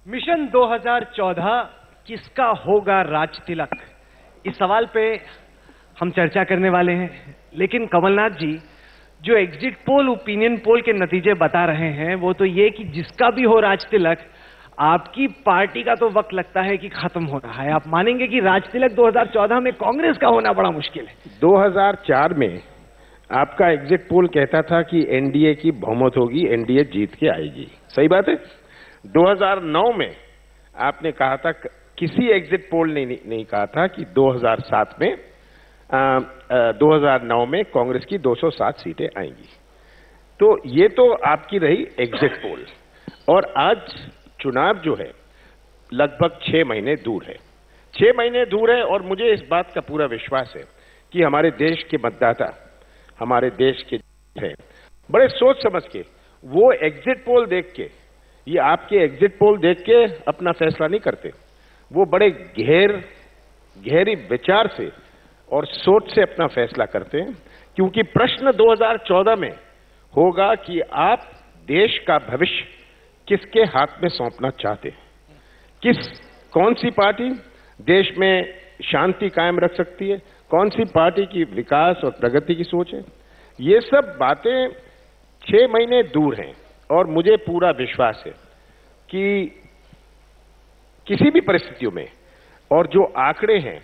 Mission 2014 किसका होगा राज तिलक, इस सवाल पे हम चर्चा करने वाले हैं। लेकिन कमलनाथ जी, जो एग्जिट पोल, ओपिनियन पोल के नतीजे बता रहे हैं वो तो ये कि जिसका भी हो राज तिलक, आपकी पार्टी का तो वक्त लगता है कि खत्म हो रहा है। आप मानेंगे कि राज तिलक 2014 में कांग्रेस का होना बड़ा मुश्किल है। 2004 में आपका एग्जिट पोल कहता था कि एनडीए की बहुमत होगी, एनडीए जीत के आएगी। सही बात है। 2009 में आपने कहा था, किसी एग्जिट पोल ने नहीं कहा था कि 2007 में 2009 में कांग्रेस की 207 सीटें आएंगी। तो ये तो आपकी रही एग्जिट पोल। और आज चुनाव जो है लगभग 6 महीने दूर है। 6 महीने दूर है और मुझे इस बात का पूरा विश्वास है कि हमारे देश के मतदाता, हमारे देश के हैं, बड़े सोच समझ के वो एग्जिट पोल देख के, ये आपके एग्जिट पोल देख के अपना फैसला नहीं करते। वो बड़े गहरी विचार से और सोच से अपना फैसला करते हैं। क्योंकि प्रश्न 2014 में होगा कि आप देश का भविष्य किसके हाथ में सौंपना चाहते हैं। कौन सी पार्टी देश में शांति कायम रख सकती है, कौन सी पार्टी की विकास और प्रगति की सोच है। ये सब बातें 6 महीने दूर हैं और मुझे पूरा विश्वास है कि किसी भी परिस्थितियों में, और जो आंकड़े हैं,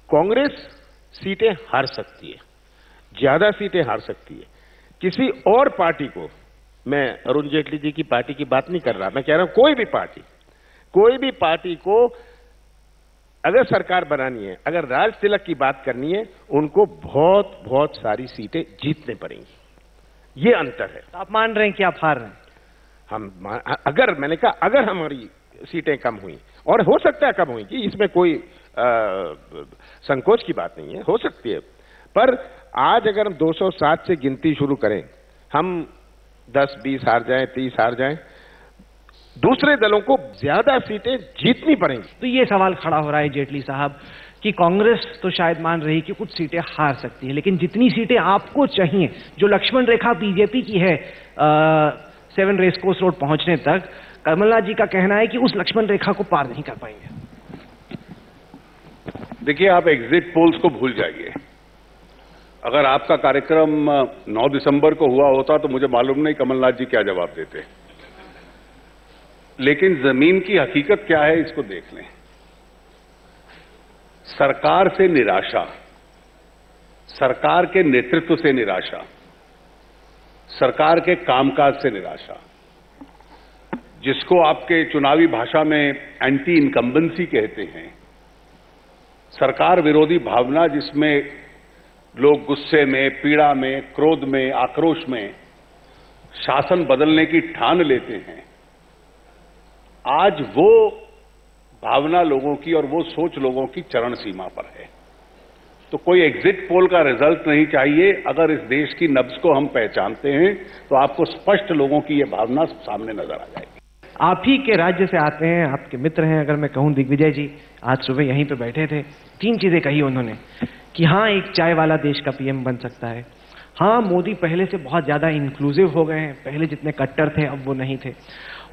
कांग्रेस सीटें हार सकती है, ज्यादा सीटें हार सकती है। किसी और पार्टी को, मैं अरुण जेटली जी की पार्टी की बात नहीं कर रहा, मैं कह रहा हूं कोई भी पार्टी को अगर सरकार बनानी है, अगर राज तिलक की बात करनी है, उनको बहुत सारी सीटें जीतने पड़ेंगी। ये अंतर है। आप मान रहे हैं कि आप हार रहे हैं? मैंने कहा अगर हमारी सीटें कम हुई, और हो सकता है कम हुई, कि इसमें कोई संकोच की बात नहीं है, हो सकती है। पर आज अगर हम 207 से गिनती शुरू करें, हम 10-20 हार जाएं, 30 हार जाएं, दूसरे दलों को ज्यादा सीटें जीतनी पड़ेंगी। तो ये सवाल खड़ा हो रहा है जेटली साहब कि कांग्रेस तो शायद मान रही कि कुछ सीटें हार सकती है, लेकिन जितनी सीटें आपको चाहिए, जो लक्ष्मण रेखा बीजेपी की है 7 रेसकोर्स रोड पहुंचने तक, कमलनाथ जी का कहना है कि उस लक्ष्मण रेखा को पार नहीं कर पाएंगे। देखिए, आप एग्जिट पोल्स को भूल जाइए। अगर आपका कार्यक्रम 9 दिसंबर को हुआ होता तो मुझे मालूम नहीं कमलनाथ जी क्या जवाब देते। लेकिन जमीन की हकीकत क्या है, इसको देख लें। सरकार से निराशा, सरकार के नेतृत्व से निराशा, सरकार के कामकाज से निराशा, जिसको आपके चुनावी भाषा में एंटी इनकम्बेंसी कहते हैं, सरकार विरोधी भावना, जिसमें लोग गुस्से में, पीड़ा में, क्रोध में, आक्रोश में शासन बदलने की ठान लेते हैं, आज वो भावना लोगों की और वो सोच लोगों की चरण सीमा पर है। तो कोई एग्जिट पोल का रिजल्ट नहीं चाहिए। अगर इस देश की नब्ज को हम पहचानते हैं तो आपको स्पष्ट लोगों की ये भावना सामने नजर आ जाएगी। आप ही के राज्य से आते हैं, आपके मित्र हैं। अगर मैं कहूं, दिग्विजय जी आज सुबह यहीं पे बैठे थे, 3 चीजें कही उन्होंने कि हाँ, एक चाय वाला देश का पीएम बन सकता है, हाँ, मोदी पहले से बहुत ज्यादा इंक्लूसिव हो गए हैं, पहले जितने कट्टर थे अब वो नहीं थे,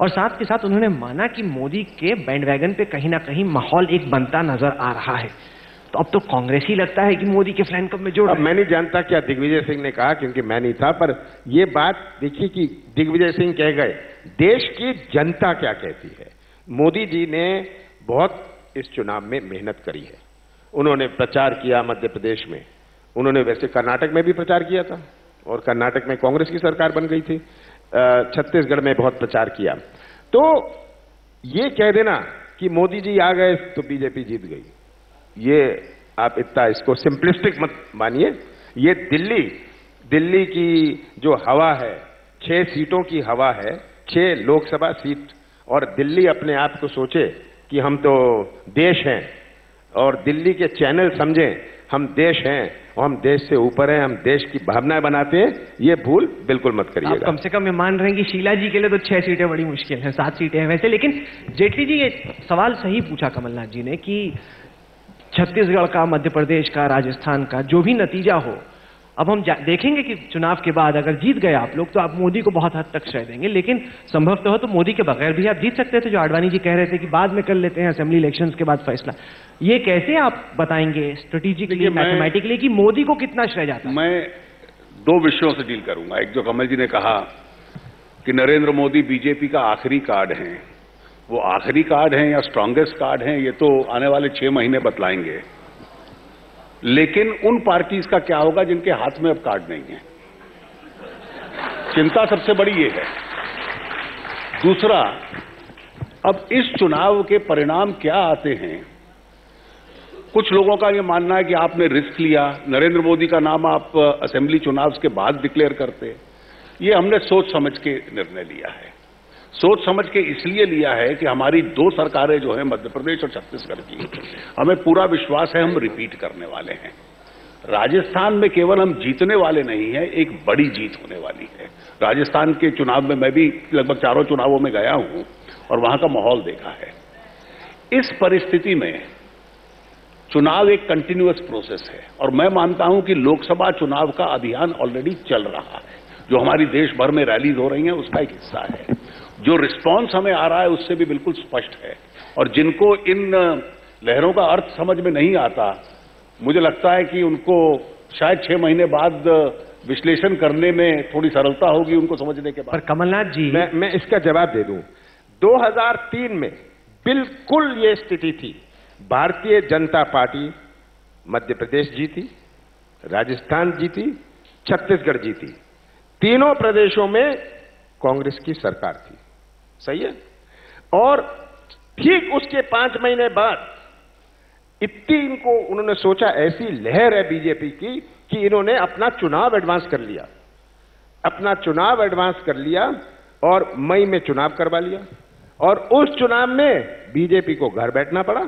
और साथ के साथ उन्होंने माना कि मोदी के बैंडवैगन पे कहीं ना कहीं माहौल एक बनता नजर आ रहा है। तो अब तो कांग्रेस ही लगता है कि मोदी के फैन क्लब में जोड़। अब मैं नहीं जानता क्या दिग्विजय सिंह ने कहा, क्योंकि मैं नहीं था, पर यह बात देखिए कि दिग्विजय सिंह कह गए, देश की जनता क्या कहती है। मोदी जी ने बहुत इस चुनाव में मेहनत करी है। उन्होंने प्रचार किया मध्य प्रदेश में, उन्होंने वैसे कर्नाटक में भी प्रचार किया था, और कर्नाटक में कांग्रेस की सरकार बन गई थी। छत्तीसगढ़ में बहुत प्रचार किया। तो ये कह देना कि मोदी जी आ गए तो बीजेपी जीत गई, ये आप इतना इसको सिंपलिस्टिक मत मानिए। ये दिल्ली की जो हवा है, 6 सीटों की हवा है, 6 लोकसभा सीट, और दिल्ली अपने आप को सोचे कि हम तो देश हैं, और दिल्ली के चैनल समझें हम देश हैं और हम देश से ऊपर हैं, हम देश की भावनाएं बनाते हैं। ये भूल बिल्कुल मत करिएगा। आप कम से कम ये मान रहे हैं कि शीला जी के लिए तो 6 सीटें बड़ी मुश्किल हैं, 7 सीटें हैं वैसे। लेकिन जेटली जी, ये सवाल सही पूछा कमलनाथ जी ने कि छत्तीसगढ़ का, मध्य प्रदेश का, राजस्थान का जो भी नतीजा हो, अब हम देखेंगे कि चुनाव के बाद अगर जीत गए आप लोग तो आप मोदी को बहुत हद तक श्रेय देंगे, लेकिन संभवतः हो तो मोदी के बगैर भी आप जीत सकते थे, जो आडवाणी जी कह रहे थे कि बाद में कर लेते हैं असेंबली इलेक्शंस के बाद फैसला। ये कैसे आप बताएंगे स्ट्रेटेजिकली, मैथमेटिकली कि मोदी को कितना श्रेय जाता है? मैं दो विषयों से डील करूंगा। एक जो कमल जी ने कहा कि नरेंद्र मोदी बीजेपी का आखिरी कार्ड है, वो आखिरी कार्ड है या स्ट्रांगेस्ट कार्ड है ये तो आने वाले 6 महीने बतलाएंगे। लेकिन उन पार्टीज का क्या होगा जिनके हाथ में अब कार्ड नहीं है? चिंता सबसे बड़ी ये है। दूसरा, अब इस चुनाव के परिणाम क्या आते हैं? कुछ लोगों का ये मानना है कि आपने रिस्क लिया, नरेंद्र मोदी का नाम आप असेंबली चुनाव के बाद डिक्लेयर करते। ये हमने सोच समझ के निर्णय लिया है। सोच समझ के इसलिए लिया है कि हमारी 2 सरकारें जो हैं मध्य प्रदेश और छत्तीसगढ़ की, हमें पूरा विश्वास है हम रिपीट करने वाले हैं। राजस्थान में केवल हम जीतने वाले नहीं हैं, एक बड़ी जीत होने वाली है। राजस्थान के चुनाव में मैं भी लगभग 4 चुनावों में गया हूं और वहां का माहौल देखा है। इस परिस्थिति में चुनाव एक कंटिन्यूअस प्रोसेस है और मैं मानता हूं कि लोकसभा चुनाव का अभियान ऑलरेडी चल रहा है, जो हमारी देश भर में रैलीज हो रही हैं उसका एक हिस्सा है। जो रिस्पांस हमें आ रहा है उससे भी बिल्कुल स्पष्ट है। और जिनको इन लहरों का अर्थ समझ में नहीं आता, मुझे लगता है कि उनको शायद 6 महीने बाद विश्लेषण करने में थोड़ी सरलता होगी उनको समझने के बाद। पर कमलनाथ जी, मैं इसका जवाब दे दूं। 2003 में बिल्कुल ये स्थिति थी। भारतीय जनता पार्टी मध्य प्रदेश जीती, राजस्थान जीती, छत्तीसगढ़ जीती। तीनों प्रदेशों में कांग्रेस की सरकार थी, सही है। और ठीक उसके 5 महीने बाद इतनी इनको उन्होंने सोचा ऐसी लहर है बीजेपी की कि इन्होंने अपना चुनाव एडवांस कर लिया, अपना चुनाव एडवांस कर लिया और मई में चुनाव करवा लिया। और उस चुनाव में बीजेपी को घर बैठना पड़ा,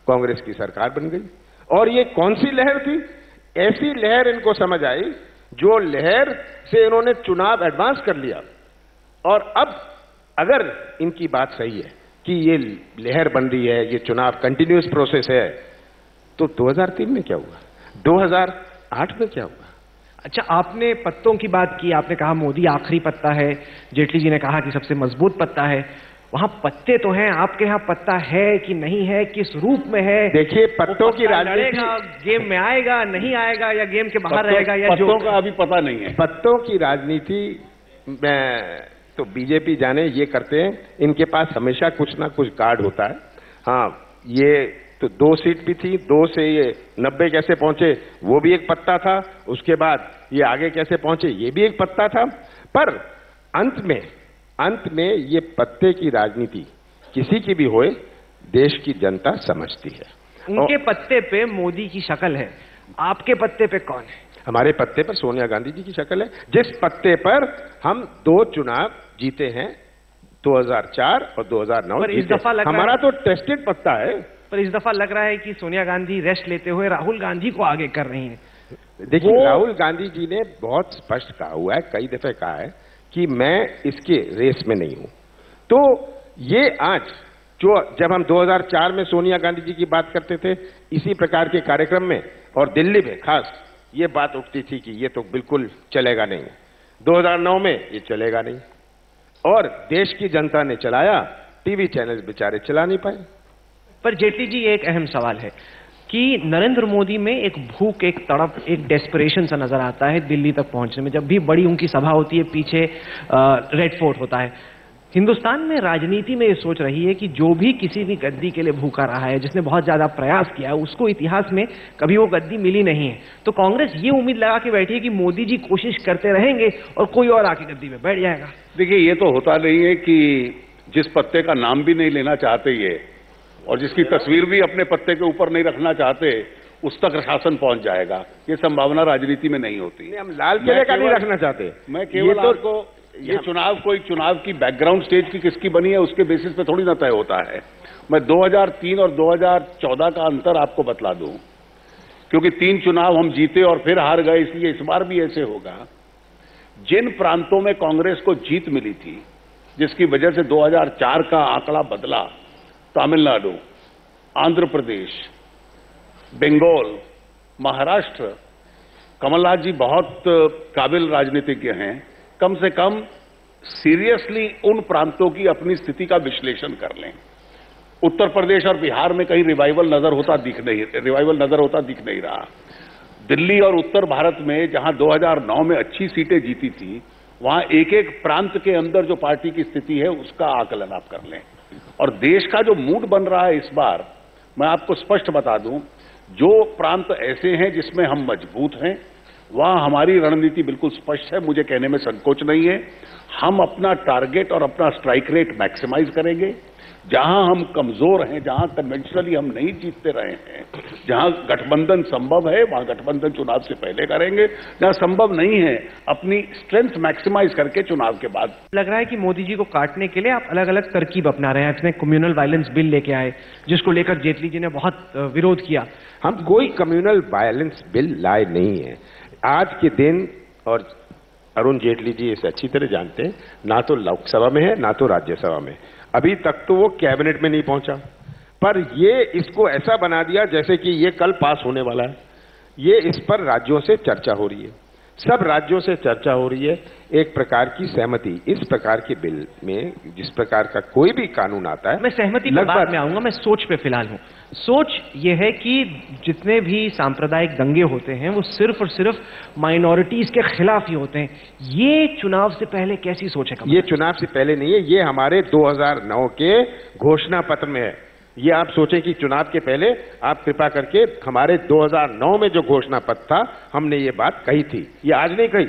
कांग्रेस की सरकार बन गई। और ये कौन सी लहर थी? ऐसी लहर इनको समझ आई जो लहर से इन्होंने चुनाव एडवांस कर लिया। और अब अगर इनकी बात सही है कि ये लहर बन रही है, ये चुनाव कंटिन्यूअस प्रोसेस है, तो 2003 में क्या हुआ, 2008 में क्या हुआ? अच्छा, आपने पत्तों की बात की, आपने कहा मोदी आखिरी पत्ता है, जेटली जी ने कहा कि सबसे मजबूत पत्ता है। वहां पत्ते तो हैं, आपके यहाँ पत्ता है कि नहीं है, किस रूप में है? देखिए, पत्तों की राजनीति, गेम में आएगा नहीं आएगा, या गेम के बाहर रहेगा, या पत्तों का अभी पता नहीं है। पत्तों की राजनीति तो बीजेपी जाने ये करते हैं, इनके पास हमेशा कुछ ना कुछ कार्ड होता है। हाँ, ये तो 2 सीट भी थी, 2 से ये 90 कैसे पहुंचे वो भी एक पत्ता था, उसके बाद ये आगे कैसे पहुंचे ये भी एक पत्ता था। पर अंत में ये पत्ते की राजनीति किसी की भी होए, देश की जनता समझती है। उनके पत्ते पे मोदी की शक्ल है, आपके पत्ते पे कौन है? हमारे पत्ते पर सोनिया गांधी जी की शक्ल है, जिस पत्ते पर हम 2 चुनाव जीते हैं, 2004 और 2009 जीते। हमारा तो टेस्टेड पत्ता है। पर इस दफा लग रहा है कि सोनिया गांधी रेस्ट लेते हुए राहुल गांधी को आगे कर रही हैं। देखिए, राहुल गांधी जी ने बहुत स्पष्ट कहा हुआ है, कई दफे कहा है कि मैं इसके रेस में नहीं हूं। तो ये आज जब हम 2004 में सोनिया गांधी जी की बात करते थे इसी प्रकार के कार्यक्रम में, और दिल्ली में खास ये बात उठती थी कि ये तो बिल्कुल चलेगा नहीं, 2009 में ये चलेगा नहीं, और देश की जनता ने चलाया, टीवी चैनल बेचारे चला नहीं पाए। पर जेटली जी, एक अहम सवाल है कि नरेंद्र मोदी में एक भूख, एक तड़प, एक डेस्परेशन सा नजर आता है दिल्ली तक पहुंचने में। जब भी बड़ी उनकी सभा होती है, पीछे रेड फोर्ट होता है। हिंदुस्तान में राजनीति में ये सोच रही है कि जो भी किसी भी गद्दी के लिए भूखा रहा है, जिसने बहुत ज्यादा प्रयास किया है, उसको इतिहास में कभी वो गद्दी मिली नहीं है। तो कांग्रेस ये उम्मीद लगा के बैठी है कि मोदी जी कोशिश करते रहेंगे और कोई और आके गद्दी में बैठ जाएगा। देखिए, ये तो होता नहीं है कि जिस पत्ते का नाम भी नहीं लेना चाहते ये, और जिसकी तस्वीर भी अपने पत्ते के ऊपर नहीं रखना चाहते, उस तक शासन पहुंच जाएगा। ये संभावना राजनीति में नहीं होती। हम लाल किले का नहीं रखना चाहते। मैं केवल आपको ये चुनाव कोई चुनाव की बैकग्राउंड स्टेज की किसकी बनी है उसके बेसिस पे थोड़ी ना तय होता है। मैं 2003 और 2014 का अंतर आपको बतला दूं, क्योंकि 3 चुनाव हम जीते और फिर हार गए, इसलिए इस बार भी ऐसे होगा। जिन प्रांतों में कांग्रेस को जीत मिली थी, जिसकी वजह से 2004 का आंकड़ा बदला, तमिलनाडु, आंध्र प्रदेश, बंगाल, महाराष्ट्र, कमलनाथ जी बहुत काबिल राजनीतिज्ञ हैं। कम से कम सीरियसली उन प्रांतों की अपनी स्थिति का विश्लेषण कर लें। उत्तर प्रदेश और बिहार में कहीं रिवाइवल नजर होता दिख नहीं रहा। दिल्ली और उत्तर भारत में जहां 2009 में अच्छी सीटें जीती थी, वहां एक एक प्रांत के अंदर जो पार्टी की स्थिति है उसका आकलन आप कर लें। और देश का जो मूड बन रहा है इस बार, मैं आपको स्पष्ट बता दूं, जो प्रांत ऐसे हैं जिसमें हम मजबूत हैं, वहां हमारी रणनीति बिल्कुल स्पष्ट है, मुझे कहने में संकोच नहीं है। हम अपना टारगेट और अपना स्ट्राइक रेट मैक्सिमाइज करेंगे। जहां हम कमजोर हैं, जहां कन्वेंशनली हम नहीं जीतते रहे हैं, जहां गठबंधन संभव है, वहां गठबंधन चुनाव से पहले करेंगे। जहां संभव नहीं है, अपनी स्ट्रेंथ मैक्सिमाइज करके चुनाव के बाद। लग रहा है कि मोदी जी को काटने के लिए आप अलग अलग तरकीब अपना रहे हैं। इसमें कम्युनल वायलेंस बिल लेके आए, जिसको लेकर जेटली जी ने बहुत विरोध किया। हम कोई कम्युनल वायलेंस बिल लाए नहीं है आज के दिन, और अरुण जेटली जी इसे अच्छी तरह जानते हैं, ना तो लोकसभा में है ना तो राज्यसभा में। अभी तक तो वो कैबिनेट में नहीं पहुंचा, पर ये इसको ऐसा बना दिया जैसे कि ये कल पास होने वाला है। ये इस पर राज्यों से चर्चा हो रही है, सब राज्यों से चर्चा हो रही है, एक प्रकार की सहमति। इस प्रकार के बिल में जिस प्रकार का कोई भी कानून आता है, मैं सहमति की बात में आऊंगा, मैं सोच पे फिलहाल हूं। सोच ये है कि जितने भी सांप्रदायिक दंगे होते हैं वो सिर्फ और सिर्फ माइनॉरिटीज के खिलाफ ही होते हैं। ये चुनाव से पहले कैसी सोच है? ये चुनाव से पहले नहीं है, ये हमारे 2009 के घोषणा पत्र में है। ये आप सोचें कि चुनाव के पहले आप कृपा करके हमारे 2009 में जो घोषणा पत्र था, हमने ये बात कही थी, ये आज नहीं कही।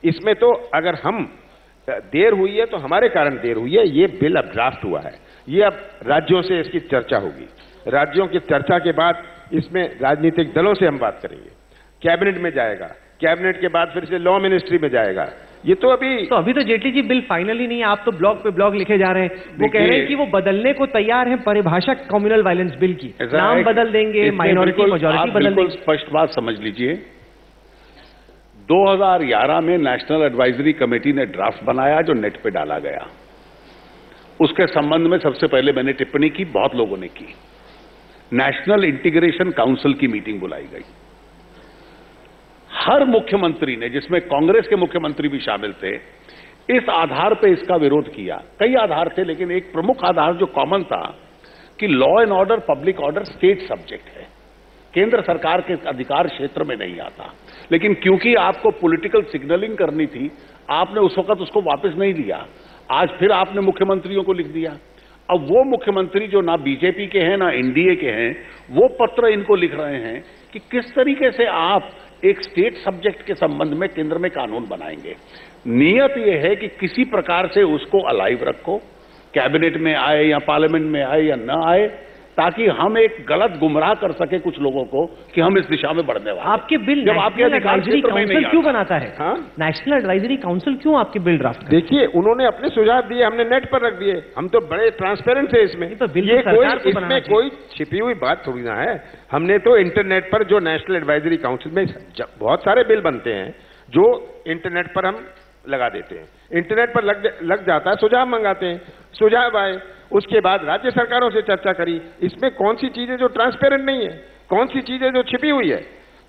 इसमें तो अगर हम देर हुई है तो हमारे कारण देर हुई है। ये बिल अब ड्राफ्ट हुआ है, ये अब राज्यों से इसकी चर्चा होगी। राज्यों की चर्चा के बाद इसमें राजनीतिक दलों से हम बात करेंगे, कैबिनेट में जाएगा, कैबिनेट के बाद फिर से लॉ मिनिस्ट्री में जाएगा। ये तो अभी तो जेटली जी बिल फाइनल ही नहीं है, आप तो ब्लॉग पे ब्लॉग लिखे जा रहे हैं। वो कह रहे हैं कि वो बदलने को तैयार हैं परिभाषा कम्युनल वायलेंस बिल की, नाम बदल देंगे, माइनॉरिटी मेजॉरिटी बदल देंगे। स्पष्ट बात समझ लीजिए, 2011 में नेशनल एडवाइजरी कमेटी ने ड्राफ्ट बनाया जो नेट पे डाला गया। उसके संबंध में सबसे पहले मैंने टिप्पणी की, बहुत लोगों ने की। नेशनल इंटीग्रेशन काउंसिल की मीटिंग बुलाई गई। हर मुख्यमंत्री ने, जिसमें कांग्रेस के मुख्यमंत्री भी शामिल थे, इस आधार पे इसका विरोध किया। कई आधार थे, लेकिन एक प्रमुख आधार जो कॉमन था कि law and order, public order state subject है, केंद्र सरकार के अधिकार क्षेत्र में नहीं आता। लेकिन क्योंकि आपको पॉलिटिकल सिग्नलिंग करनी थी, आपने उस वक्त उसको वापस नहीं लिया। आज फिर आपने मुख्यमंत्रियों को लिख दिया। अब वो मुख्यमंत्री जो ना बीजेपी के हैं ना एनडीए के हैं, वो पत्र इनको लिख रहे हैं कि किस तरीके से आप एक स्टेट सब्जेक्ट के संबंध में केंद्र में कानून बनाएंगे। नियत यह है कि किसी प्रकार से उसको अलाइव रखो, कैबिनेट में आए या पार्लियामेंट में आए या ना आए, ताकि हम एक गलत गुमराह कर सके कुछ लोगों को कि हम इस दिशा में बढ़ने वाले। आपके बिल जब आपके एडवाइजरी काउंसिल क्यों बनाता है? नेशनल एडवाइजरी काउंसिल क्यों आपके बिल ड्राफ्ट? देखिए, उन्होंने अपने सुझाव दिए, हमने नेट पर रख दिए। हम तो बड़े ट्रांसपेरेंट है इसमें। तो बिल इसमें कोई छिपी हुई बात थोड़ी ना है। हमने तो इंटरनेट पर जो नेशनल एडवाइजरी काउंसिल में बहुत सारे बिल बनते हैं जो इंटरनेट पर हम लगा देते हैं, इंटरनेट पर लग जाता है, सुझाव मंगाते हैं, सुझाव आए, उसके बाद राज्य सरकारों से चर्चा करी। इसमें कौन सी चीजें जो ट्रांसपेरेंट नहीं है, कौन सी चीजें जो छिपी हुई है?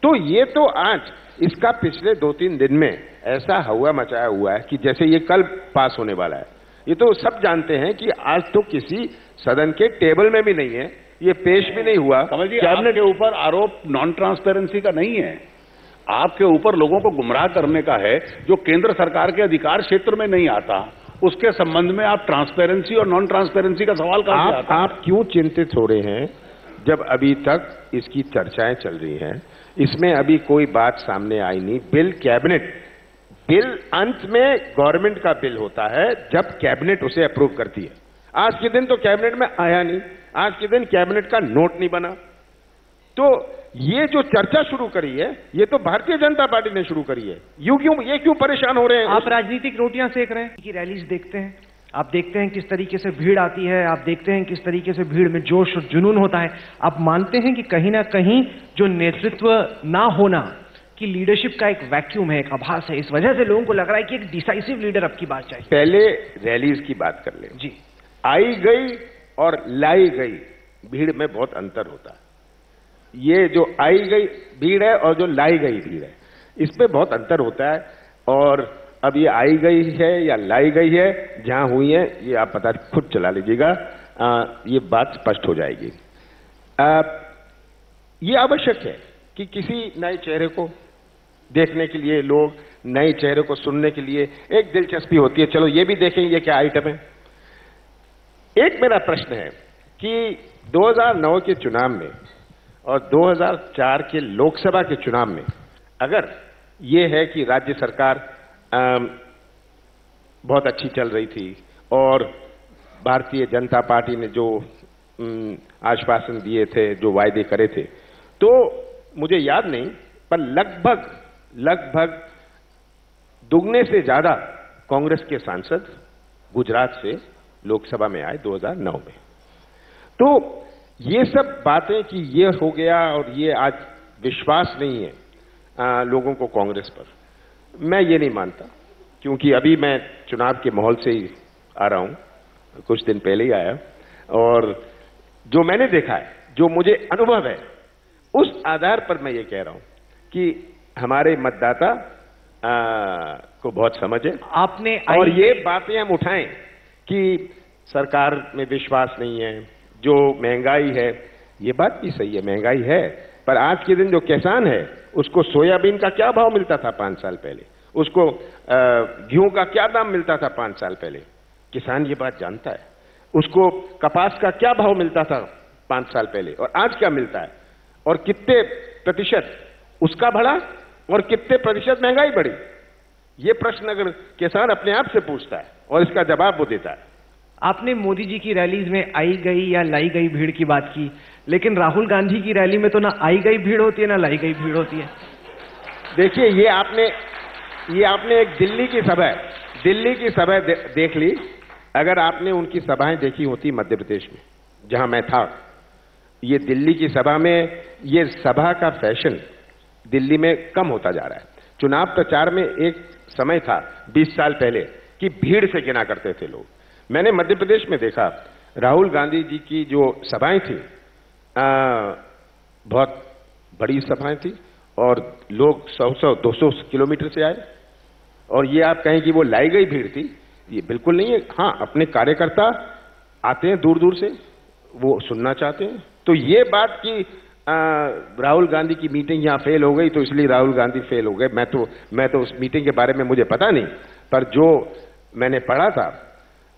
तो ये तो आज इसका पिछले 2-3 दिन में ऐसा हवा मचाया हुआ है कि जैसे ये कल पास होने वाला है। ये तो सब जानते हैं कि आज तो किसी सदन के टेबल में भी नहीं है, ये पेश भी नहीं हुआ। कमल जी, कैबिनेट के ऊपर आरोप नॉन ट्रांसपेरेंसी का नहीं है, आपके ऊपर लोगों को गुमराह करने का है। जो केंद्र सरकार के अधिकार क्षेत्र में नहीं आता, उसके संबंध में आप ट्रांसपेरेंसी और नॉन ट्रांसपेरेंसी का सवाल कहां से आता है? आप क्यों चिंतित हो रहे हैं जब अभी तक इसकी चर्चाएं चल रही हैं? इसमें अभी कोई बात सामने आई नहीं। बिल कैबिनेट, बिल अंत में गवर्नमेंट का बिल होता है जब कैबिनेट उसे अप्रूव करती है। आज के दिन तो कैबिनेट में आया नहीं, आज के दिन कैबिनेट का नोट नहीं बना। तो ये जो चर्चा शुरू करी है, ये तो भारतीय जनता पार्टी ने शुरू करी है। ये क्यों परेशान हो रहे हैं? आप राजनीतिक रोटियां सेक रहे हैं कि रैलीज देखते हैं, आप देखते हैं किस तरीके से भीड़ आती है, आप देखते हैं किस तरीके से भीड़ में जोश और जुनून होता है। आप मानते हैं कि कहीं ना कहीं जो नेतृत्व ना होना की लीडरशिप का एक वैक्यूम है, एक आभास है, इस वजह से लोगों को लग रहा है कि एक डिसाइसिव लीडर अब की बात चाहिए। पहले रैलीज की बात कर ले जी। आई गई और लाई गई भीड़ में बहुत अंतर होता है। ये जो आई गई भीड़ है और जो लाई गई भीड़ है, इसमें बहुत अंतर होता है। और अब ये आई गई है या लाई गई है, जहां हुई है ये आप पता खुद चला लीजिएगा, ये बात स्पष्ट हो जाएगी। ये आवश्यक है कि किसी नए चेहरे को देखने के लिए, लोग नए चेहरे को सुनने के लिए एक दिलचस्पी होती है, चलो ये भी देखेंगे ये क्या आइटम है। एक मेरा प्रश्न है कि 2009 के चुनाव में और 2004 के लोकसभा के चुनाव में अगर ये है कि राज्य सरकार बहुत अच्छी चल रही थी और भारतीय जनता पार्टी ने जो आश्वासन दिए थे, जो वायदे करे थे, तो मुझे याद नहीं पर लगभग दुगने से ज्यादा कांग्रेस के सांसद गुजरात से लोकसभा में आए 2009 में। तो ये सब बातें कि ये हो गया और ये आज विश्वास नहीं है लोगों को कांग्रेस पर, मैं ये नहीं मानता, क्योंकि अभी मैं चुनाव के माहौल से ही आ रहा हूं, कुछ दिन पहले ही आया, और जो मैंने देखा है, जो मुझे अनुभव है, उस आधार पर मैं ये कह रहा हूं कि हमारे मतदाता को बहुत समझ है। आपने और ये बातें हम उठाएं कि सरकार में विश्वास नहीं है, जो महंगाई है, ये बात भी सही है, महंगाई है, पर आज के दिन जो किसान है उसको सोयाबीन का क्या भाव मिलता था 5 साल पहले, उसको गेहूं का क्या दाम मिलता था 5 साल पहले, किसान ये बात जानता है। उसको कपास का क्या भाव मिलता था 5 साल पहले और आज क्या मिलता है, और कितने प्रतिशत उसका बढ़ा और कितने प्रतिशत महंगाई बढ़ी। ये प्रश्न अगर किसान अपने आप से पूछता है और इसका जवाब वो देता है। आपने मोदी जी की रैलीज में आई गई या लाई गई भीड़ की बात की, लेकिन राहुल गांधी की रैली में तो ना आई गई भीड़ होती है ना लाई गई भीड़ होती है। देखिए, ये आपने एक दिल्ली की सभा देख ली। अगर आपने उनकी सभाएं देखी होती मध्य प्रदेश में, जहां मैं था, ये दिल्ली की सभा में, ये सभा का फैशन दिल्ली में कम होता जा रहा है। चुनाव प्रचार में एक समय था 20 साल पहले कि भीड़ से गिना करते थे लोग। मैंने मध्य प्रदेश में देखा राहुल गांधी जी की जो सभाएं थी, बहुत बड़ी सभाएं थी और लोग 100-200 किलोमीटर से आए। और ये आप कहें कि वो लाई गई भीड़ थी, ये बिल्कुल नहीं है। हाँ, अपने कार्यकर्ता आते हैं दूर दूर से, वो सुनना चाहते हैं। तो ये बात कि राहुल गांधी की मीटिंग यहाँ फेल हो गई तो इसलिए राहुल गांधी फेल हो गए, मैं तो उस मीटिंग के बारे में मुझे पता नहीं, पर जो मैंने पढ़ा था,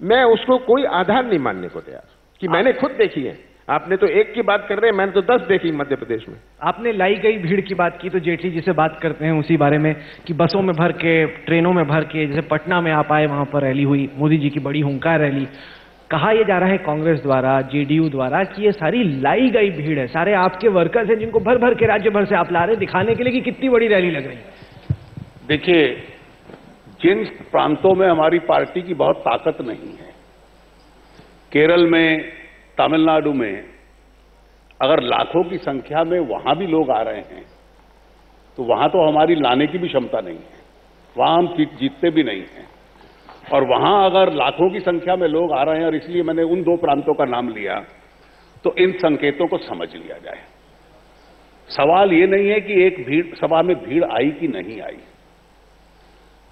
मैं उसको कोई आधार नहीं मानने को तैयार, कि मैंने खुद देखी है। आपने तो एक की बात कर रहे हैं, मैंने तो 10 देखी मध्य प्रदेश में। आपने लाई गई भीड़ की बात की, तो जेटली जी से बात करते हैं उसी बारे में कि बसों में भर के, ट्रेनों में भर के, जैसे पटना में आप आए, वहां पर रैली हुई, मोदी जी की बड़ी हुंकार रैली। कहा यह जा रहा है कांग्रेस द्वारा, जेडीयू द्वारा, कि ये सारी लाई गई भीड़ है, सारे आपके वर्कर्स हैं जिनको भर भर के राज्य भर से आप ला रहे, दिखाने के लिए कि कितनी बड़ी रैली लग रही है। देखिए, जिन प्रांतों में हमारी पार्टी की बहुत ताकत नहीं है, केरल में, तमिलनाडु में, अगर लाखों की संख्या में वहां भी लोग आ रहे हैं, तो वहां तो हमारी लाने की भी क्षमता नहीं है, वहां हम जीतते भी नहीं हैं। और वहां अगर लाखों की संख्या में लोग आ रहे हैं, और इसलिए मैंने उन 2 प्रांतों का नाम लिया, तो इन संकेतों को समझ लिया जाए। सवाल ये नहीं है कि एक भीड़ सभा में भीड़ आई कि नहीं आई।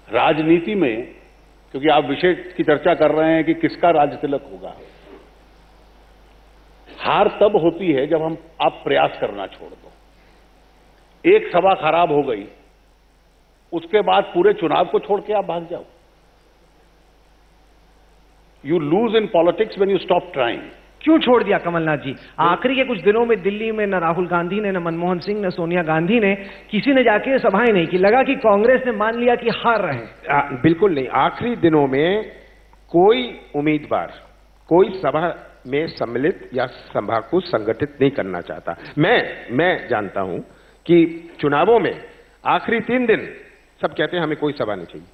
राजनीति में, क्योंकि आप विषय की चर्चा कर रहे हैं कि किसका राज तिलक होगा, हार तब होती है जब आप प्रयास करना छोड़ दो। एक सभा खराब हो गई, उसके बाद पूरे चुनाव को छोड़ के आप भाग जाओ। You lose in politics when you stop trying. क्यों छोड़ दिया कमलनाथ जी? आखिरी के कुछ दिनों में दिल्ली में न राहुल गांधी ने, न मनमोहन सिंह, न सोनिया गांधी ने, किसी ने जाके सभाएं नहीं की, लगा कि कांग्रेस ने मान लिया कि हार रहे हैं। बिल्कुल नहीं। आखिरी दिनों में कोई उम्मीदवार कोई सभा में सम्मिलित या सभा को संगठित नहीं करना चाहता। मैं जानता हूं कि चुनावों में आखिरी 3 दिन सब कहते हैं हमें कोई सभा नहीं चाहिए,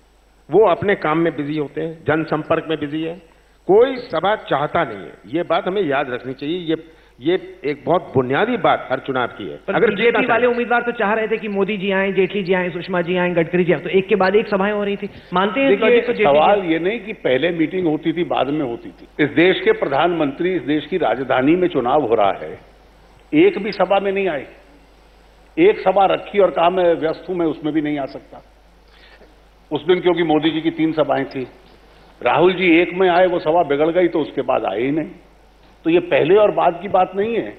वो अपने काम में बिजी होते हैं, जनसंपर्क में बिजी है, कोई सभा चाहता नहीं है। ये बात हमें याद रखनी चाहिए। ये एक बहुत बुनियादी बात हर चुनाव की है। अगर बीजेपी वाले उम्मीदवार तो चाह रहे थे कि मोदी जी आए, जेटली जी आए, सुषमा जी आए, गडकरी जी आए, तो एक के बाद एक सभाएं हो रही थी। मानते हैं तो सवाल ये नहीं कि पहले मीटिंग होती थी बाद में होती थी। इस देश के प्रधानमंत्री, इस देश की राजधानी में चुनाव हो रहा है, एक भी सभा में नहीं आए, एक सभा रखी और कहा मैं व्यस्त हूं, मैं उसमें भी नहीं आ सकता। उस दिन क्योंकि मोदी जी की 3 सभाएं थी, राहुल जी एक में आए, वो सभा बिगड़ गई तो उसके बाद आए ही नहीं। तो ये पहले और बाद की बात नहीं है,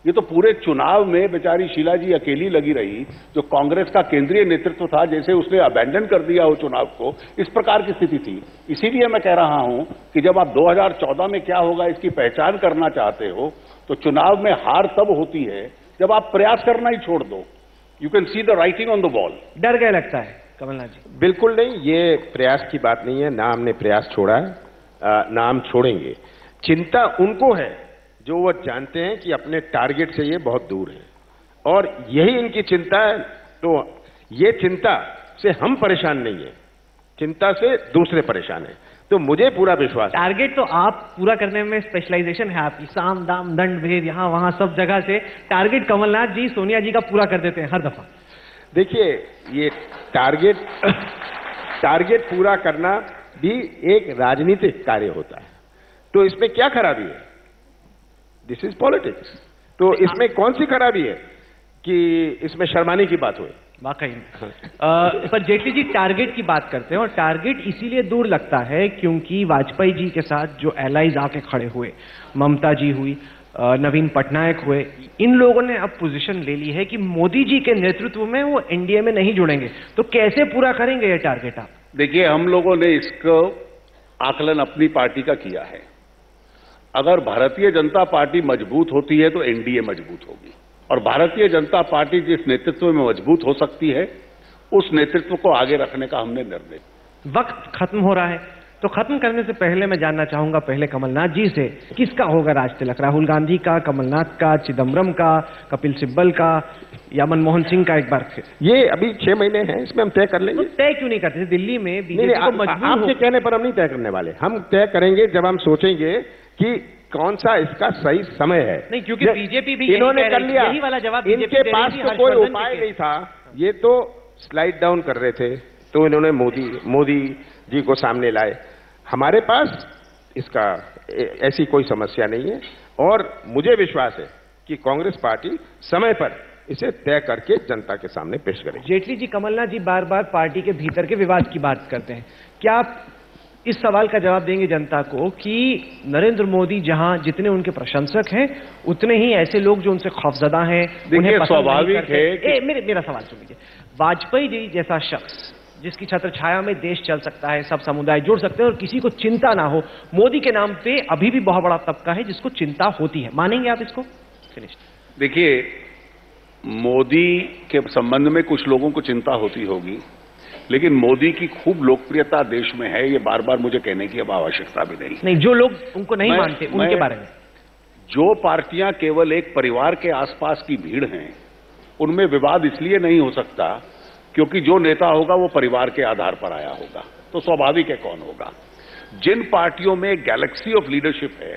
ये तो पूरे चुनाव में बेचारी शीला जी अकेली लगी रही, जो कांग्रेस का केंद्रीय नेतृत्व था, जैसे उसने अबैंडन कर दिया हो चुनाव को, इस प्रकार की स्थिति थी। इसीलिए मैं कह रहा हूं कि जब आप 2014 में क्या होगा इसकी पहचान करना चाहते हो, तो चुनाव में हार तब होती है जब आप प्रयास करना ही छोड़ दो। You can see the writing on the wall. डर गए लगता है कमलनाथ जी। बिल्कुल नहीं, ये प्रयास की बात नहीं है, ना हमने प्रयास छोड़ा है, ना हम छोड़ेंगे। चिंता उनको है जो वो जानते हैं कि अपने टारगेट से ये बहुत दूर है, और यही इनकी चिंता है। तो ये चिंता से हम परेशान नहीं है, चिंता से दूसरे परेशान हैं। तो मुझे पूरा विश्वास है। टारगेट तो आप पूरा करने में स्पेशलाइजेशन है आपकी, साम दाम दंड भेद यहाँ वहां सब जगह से टारगेट कमलनाथ जी सोनिया जी का पूरा कर देते हैं हर दफा। देखिए, ये टारगेट पूरा करना भी एक राजनीतिक कार्य होता है, तो इसमें क्या खराबी है? This is politics. तो इसमें कौन सी खराबी है कि इसमें शर्माने की बात हुई? वाकई में। पर जेटली जी टारगेट की बात करते हैं, और टारगेट इसीलिए दूर लगता है क्योंकि वाजपेयी जी के साथ जो एलाइज आके खड़े हुए, ममता जी हुई, नवीन पटनायक हुए, इन लोगों ने अब पोजीशन ले ली है कि मोदी जी के नेतृत्व में वो एनडीए में नहीं जुड़ेंगे। तो कैसे पूरा करेंगे ये टारगेट आप? देखिए, हम लोगों ने इसको आकलन अपनी पार्टी का किया है। अगर भारतीय जनता पार्टी मजबूत होती है तो एनडीए मजबूत होगी, और भारतीय जनता पार्टी जिस नेतृत्व में मजबूत हो सकती है उस नेतृत्व को आगे रखने का हमने निर्णय। वक्त खत्म हो रहा है, तो खत्म करने से पहले मैं जानना चाहूंगा पहले कमलनाथ जी से, किसका होगा राज तिलक? राहुल गांधी का, कमलनाथ का, चिदम्बरम का, कपिल सिब्बल का, या मनमोहन सिंह का? एक बार फिर ये अभी 6 महीने हैं, इसमें हम तय कर लेंगे। तो तय क्यों नहीं करते? दिल्ली में बीजेपी को मजबूर आपके कहने पर हम नहीं तय करने वाले, हम तय करेंगे जब हम सोचेंगे कि कौन सा इसका सही समय है। नहीं, क्योंकि बीजेपी भी इन्होंने कर लिया, यही वाला जवाब इनके पास तो कोई उपाय नहीं था, ये तो स्लाइड डाउन कर रहे थे, तो इन्होंने मोदी जी को सामने लाए। हमारे पास इसका ऐसी कोई समस्या नहीं है, और मुझे विश्वास है कि कांग्रेस पार्टी समय पर इसे तय करके जनता के सामने पेश करेगी। जेटली जी, कमलनाथ जी बार बार पार्टी के भीतर के विवाद की बात करते हैं, क्या आप इस सवाल का जवाब देंगे जनता को कि नरेंद्र मोदी जहां जितने उनके प्रशंसक हैं, उतने ही ऐसे लोग जो उनसे खौफजदा हैं, उन्हें पसंद स्वाभाविक नहीं करते? है मेरा सवाल सुन लीजिए। वाजपेयी जी जैसा शख्स जिसकी छत्र छाया में देश चल सकता है, सब समुदाय जुड़ सकते हैं और किसी को चिंता ना हो, मोदी के नाम पे अभी भी बहुत बड़ा तबका है जिसको चिंता होती है, मानेंगे आप इसको? फिनिश। देखिए, मोदी के संबंध में कुछ लोगों को चिंता होती होगी, लेकिन मोदी की खूब लोकप्रियता देश में है, ये बार बार मुझे कहने की अब आवश्यकता भी नहीं। जो लोग उनको नहीं मानते उनके बारे में, जो पार्टियां केवल एक परिवार के आसपास की भीड़ हैं, उनमें विवाद इसलिए नहीं हो सकता क्योंकि जो नेता होगा वो परिवार के आधार पर आया होगा, तो स्वाभाविक है कौन होगा। जिन पार्टियों में गैलेक्सी ऑफ लीडरशिप है,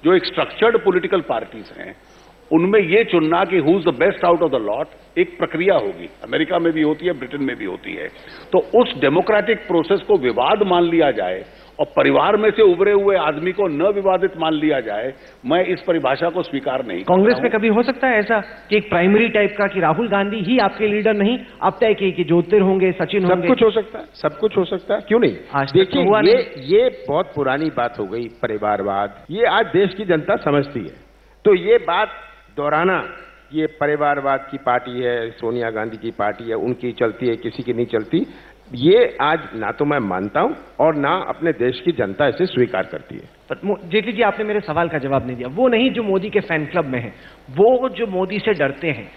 जो एक स्ट्रक्चर्ड पॉलिटिकल पार्टीज हैं, उनमें यह चुनना कि who is the best out of the lot एक प्रक्रिया होगी। अमेरिका में भी होती है, ब्रिटेन में भी होती है। तो उस डेमोक्रेटिक प्रोसेस को विवाद मान लिया जाए और परिवार में से उभरे हुए आदमी को न विवादित मान लिया जाए, मैं इस परिभाषा को स्वीकार नहीं करता। कांग्रेस में कभी हो सकता है ऐसा कि एक प्राइमरी टाइप का, कि राहुल गांधी ही आपके लीडर नहीं, आप तय कि ज्योतिर होंगे, सचिन होंगे? सब कुछ हो सकता है, सब कुछ हो सकता है, क्यों नहीं? देखिए, ये बहुत पुरानी बात हो गई, परिवारवाद, ये आज देश की जनता समझती है। तो ये बात दोहराना, ये परिवारवाद की पार्टी है, सोनिया गांधी की पार्टी है, उनकी चलती है, किसी की नहीं चलती, ये आज ना तो मैं मानता हूं और ना अपने देश की जनता इसे स्वीकार करती है। पर जेटली जी, आपने मेरे सवाल का जवाब नहीं दिया। वो नहीं जो मोदी के फैन क्लब में है, वो जो मोदी से डरते हैं,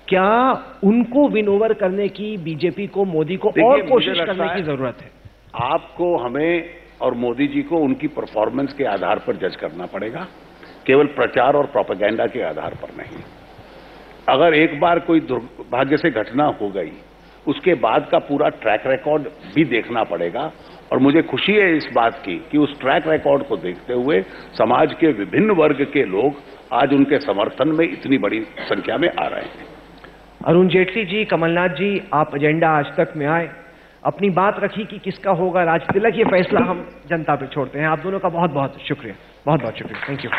क्या उनको विन ओवर करने की बीजेपी को, मोदी को और कोशिश करने की जरूरत है? आपको, हमें और मोदी जी को उनकी परफॉर्मेंस के आधार पर जज करना पड़ेगा, केवल प्रचार और प्रोपेगेंडा के आधार पर नहीं। अगर एक बार कोई दुर्भाग्य से घटना हो गई, उसके बाद का पूरा ट्रैक रिकॉर्ड भी देखना पड़ेगा, और मुझे खुशी है इस बात की कि उस ट्रैक रिकॉर्ड को देखते हुए समाज के विभिन्न वर्ग के लोग आज उनके समर्थन में इतनी बड़ी संख्या में आ रहे हैं। अरुण जेटली जी, कमलनाथ जी, आप एजेंडा आज तक में आए, अपनी बात रखी कि किसका होगा राज तिलक, ये फैसला हम जनता पे छोड़ते हैं। आप दोनों का बहुत बहुत शुक्रिया, बहुत बहुत शुक्रिया, थैंक यू।